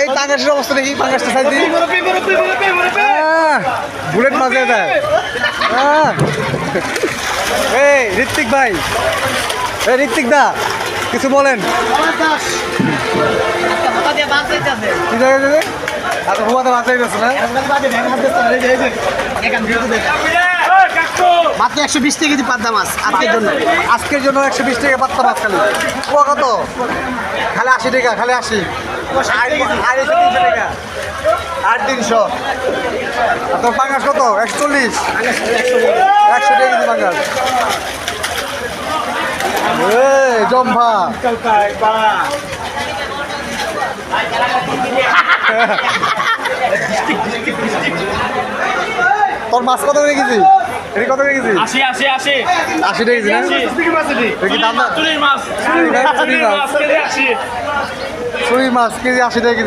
এই পাঙ্গাসের অবস্থা দেখি, পাঙ্গাসটা সাইজ দিই। বুলেট মাঝে দেয়। এই ঋত্বিক ভাই, এই ঋত্বিক দা কিছু বলেন। কি জায়গা যাবে? আচ্ছা হুয়াতে বাঁচাই যাচ্ছে না? মাত্র 120 টাকা কেজি পাবদা মাছ আজকের জন্য। আজকের জন্য 120 টাকা পাত্তা মাছ খালি। পোয়া কত? খালি 80 টাকা, খালি 80। আর 300 টাকা, আর 300। আর তোর পাঙ্গাস কত? 140। 100 টাকা কেজি পাঙ্গাস। এই জম্ভা। তোর মাছ কত করে কেজি? এটা কত করে কেজি? 80 80 80 80 টাকা কেজি না? দেখি দাম না? চুরির মাছ চুরি মাছ কেজি 80 টাকা কেজি।